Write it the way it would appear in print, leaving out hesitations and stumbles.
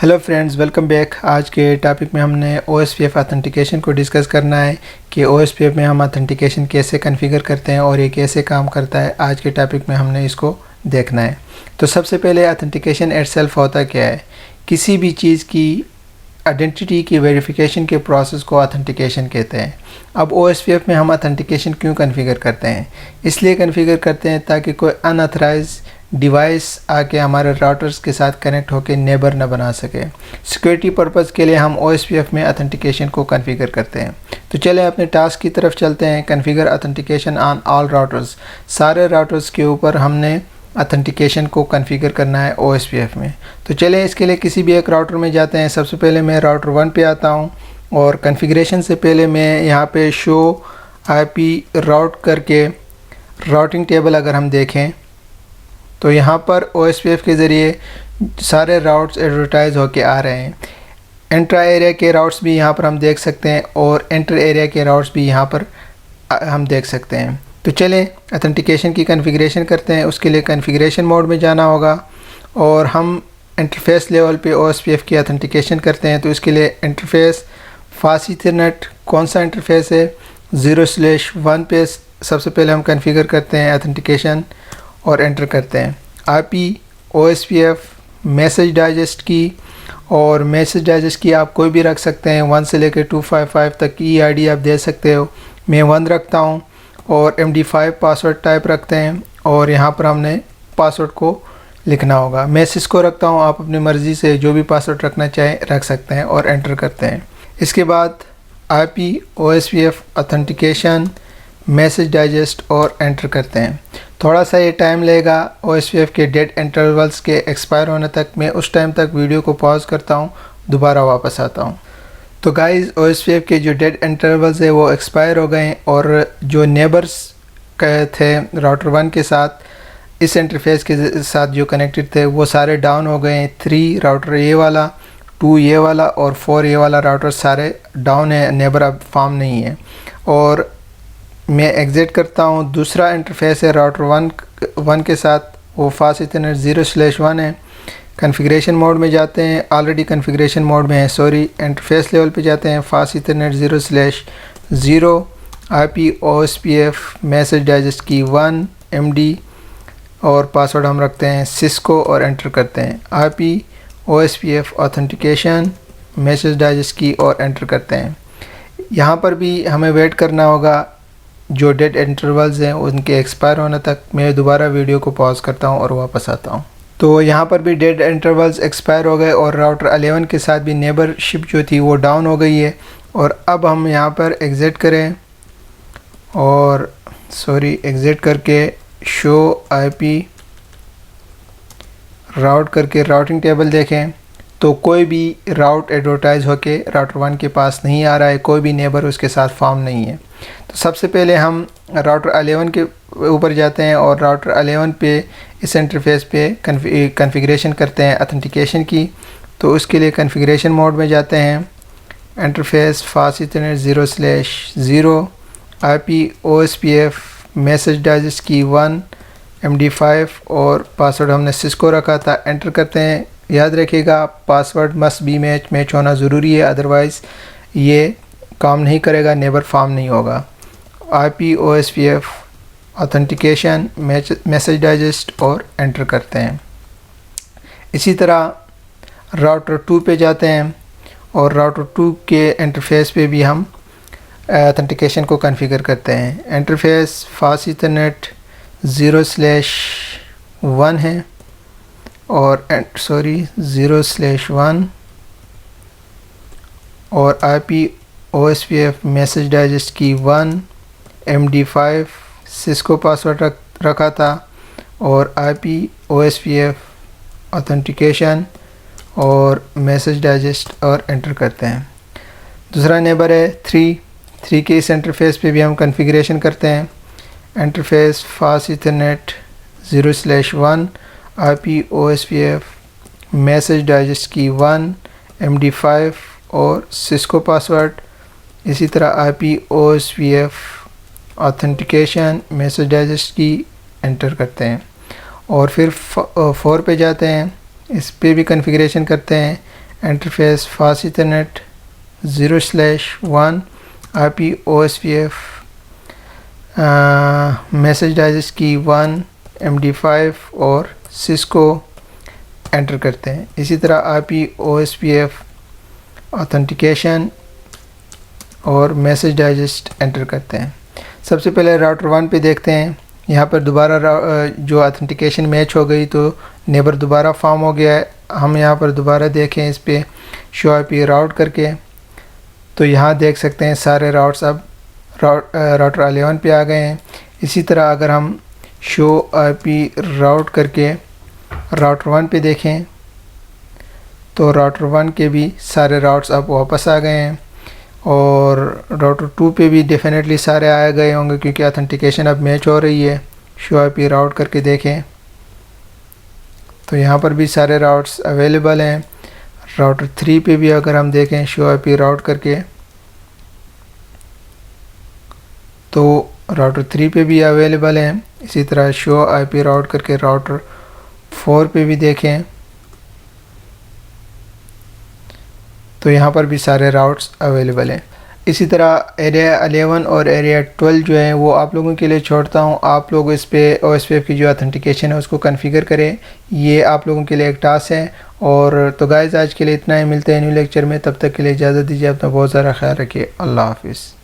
Hello friends, welcome back. आज के topic में हमने OSPF ऑथेंटिकेशन को डिस्कस करना है कि OSPF में हम ऑथेंटिकेशन कैसे कॉन्फ़िगर करते हैं और ये कैसे काम करता है। आज के टॉपिक में हमने इसको देखना है। तो सबसे पहले ऑथेंटिकेशन इटसेल्फ होता क्या है? किसी भी चीज़ की आइडेंटिटी की वेरिफिकेशन के प्रोसेस को ऑथेंटिकेशन कहते हैं। अब OSPF में हम ऑथेंटिकेशन क्यों कॉन्फ़िगर करते हैं? इसलिए कॉन्फ़िगर करते हैं ताकि कोई अनऑथराइज डिवाइस आके हमारे राउटर्स के साथ कनेक्ट होकर नेबर न बना सके। सिक्योरिटी पर्पज़ के लिए हम OSPF में ऑथेंटिकेशन को कॉन्फ़िगर करते हैं। तो चलें अपने टास्क की तरफ चलते हैं। Configure authentication on all routers. सारे राउटर्स के ऊपर हमने ऑथेंटिकेशन को कॉन्फ़िगर करना है OSPF में। तो चलें इसके लिए किसी भी एक राउटर में जाते हैं। सबसे पहले मैं राउटर 1 पे आता हूँ और कॉन्फ़िगरेशन से पहले मैं यहाँ पे शो IP राउट करके राउटिंग टेबल अगर हम देखें तो यहाँ पर OSPF के ज़रिए सारे राउट्स एडवर्टाइज होके आ रहे हैं। इंट्रा एरिया के राउट्स भी यहाँ पर हम देख सकते हैं और इंटर एरिया के राउट्स भी यहाँ पर हम देख सकते हैं। तो चलें ऑथेंटिकेशन की कॉन्फ़िगरेशन करते हैं। उसके लिए कॉन्फ़िगरेशन मोड में जाना होगा और हम इंटरफेस लेवल पे OSPF की ऑथेंटिकेशन करते हैं। तो इसके लिए इंटरफेस फास्ट ईथरनेट कौन सा इंटरफेस है 0/1 पे सबसे पहले हम कॉन्फ़िगर करते हैं ऑथेंटिकेशन और एंटर करते हैं। IP OSPF मैसेज डाइजेस्ट की, और मैसेज डाइजेस्ट की आप कोई भी रख सकते हैं। 1 से लेकर 255 तक की ID आप दे सकते हो। मैं 1 रखता हूँ और MD5 पासवर्ड टाइप रखते हैं और यहाँ पर हमने पासवर्ड को लिखना होगा। मैं सिस्को रखता हूँ, आप अपनी मर्ज़ी से जो भी पासवर्ड रखना चाहें रख सकते हैं और एंटर करते हैं। इसके बाद IP OSPF authentication message digest और एंटर करते हैं। थोड़ा सा ये टाइम लेगा OSPF के डेड इंटरवल्स के एक्सपायर होने तक। मैं उस टाइम तक वीडियो को पॉज करता हूँ, दोबारा वापस आता हूँ। तो गाइस OSPF के जो डेड इंटरवल्स है वो एक्सपायर हो गए और जो नेबर्स थे राउटर 1 के साथ इस इंटरफेस के साथ जो कनेक्टेड थे वो सारे डाउन हो गए। 3 राउटर ये वाला, 2 ये वाला और 4 ये वाला राउटर सारे डाउन है, नेबर अब फॉर्म नहीं है। और मैं एग्ज़िट करता हूँ। दूसरा इंटरफेस है राउटर 1 के साथ, वो फास्ट ईथरनेट 0/1 है। कॉन्फ़िगरेशन मोड में जाते हैं, ऑलरेडी कॉन्फ़िगरेशन मोड में है सॉरी। इंटरफेस लेवल पे जाते हैं, fast Ethernet 0/0 IP OSPF message digest की 1 MD और पासवर्ड हम रखते हैं सिस्को और एंटर करते हैं। IP OSPF authentication message digest की और एंटर करते हैं। यहाँ पर भी हमें वेट करना होगा जो डेड इंटरवल्स हैं उनके एक्सपायर होने तक। मैं दोबारा वीडियो को पॉज करता हूँ और वापस आता हूँ। तो यहाँ पर भी डेड इंटरवल्स एक्सपायर हो गए और राउटर 11 के साथ भी नेबरशिप जो थी वो डाउन हो गई है। और अब हम यहाँ पर एग्ज़िट करें और एग्ज़िट करके शो IP राउट करके राउटिंग टेबल देखें तो कोई भी राउट एडवर्टाइज होके राउटर 1 के पास नहीं आ रहा है, कोई भी नेबर उसके साथ फॉर्म नहीं है। तो सबसे पहले हम राउटर 11 के ऊपर जाते हैं और राउटर 11 पे इस इंटरफेस पे कॉन्फ़िगरेशन करते हैं ऑथेंटिकेशन की। तो उसके लिए कॉन्फ़िगरेशन मोड में जाते हैं। Interface fast Ethernet 0/0 IP OSPF message digest की 1 MD5 और पासवर्ड हमने सिस्को रखा था, एंटर करते हैं। याद रखिएगा पासवर्ड मस्ट बी मैच होना ज़रूरी है, अदरवाइज़ ये काम नहीं करेगा, नेबर फॉर्म नहीं होगा। IP OSPF authentication message digest और एंटर करते हैं। इसी तरह राउटर 2 पे जाते हैं और राउटर 2 के इंटरफेस पे भी हम ऑथेंटिकेशन को कॉन्फ़िगर करते हैं। इंटरफेस फास्ट ईथरनेट 0/1 है और 0/1 और IP OSPF मैसेज डाइजेस्ट की 1 MD5 सिस्को पासवर्ड रखा था और IP OSPF ऑथेंटिकेशन और मैसेज डाइजेस्ट और एंटर करते हैं। दूसरा नेबर है 3 के इस इंटरफेस पे भी हम कॉन्फ़िगरेशन करते हैं। Interface fast Ethernet 0/1 IP OSPF message digest की 1 MD5 और सिस्को पासवर्ड। इसी तरह IP OSPF authentication message digest की एंटर करते हैं और फिर 4 पे जाते हैं, इस पे भी कॉन्फ़िगरेशन करते हैं। Interface fast Ethernet 0/1 IP OSPF message digest की 1 MD5 और सिस्को एंटर करते हैं। इसी तरह IP OSPF ऑथेंटिकेशन और मैसेज डाइजेस्ट एंटर करते हैं। सबसे पहले राउटर 1 पे देखते हैं। यहाँ पर दोबारा जो ऑथेंटिकेशन मैच हो गई तो नेबर दोबारा फॉर्म हो गया है। हम यहाँ पर दोबारा देखें इस पे शो IP राउट करके, तो यहाँ देख सकते हैं सारे राउट्स अब राउटर 11 पे आ गए हैं। इसी तरह अगर हम शो IP राउट करके राउटर 1 पे देखें तो राउटर 1 के भी सारे राउट्स अब वापस आ गए हैं और राउटर 2 पे भी डेफिनेटली सारे आ गए होंगे क्योंकि ऑथेंटिकेशन अब मैच हो रही है। शो IP राउट करके देखें तो यहाँ पर भी सारे राउट्स अवेलेबल हैं। राउटर 3 पे भी अगर हम देखें शो IP राउट करके तो राउटर 3 पे भी अवेलेबल हैं। इसी तरह शो IP राउट करके राउटर 4 पे भी देखें तो यहाँ पर भी सारे राउट्स अवेलेबल हैं। इसी तरह एरिया 11 और एरिया 12 जो है वो आप लोगों के लिए छोड़ता हूँ। आप लोग इस पे OSPF की जो ऑथेंटिकेशन है उसको कॉन्फ़िगर करें, ये आप लोगों के लिए एक टास्क है। और तो गाइस आज के लिए इतना ही, मिलते हैं न्यू लेक्चर में, तब तक के लिए इजाज़त दीजिए। अपना बहुत ज़्यादा ख्याल रखिए। अल्लाह हाफिज़।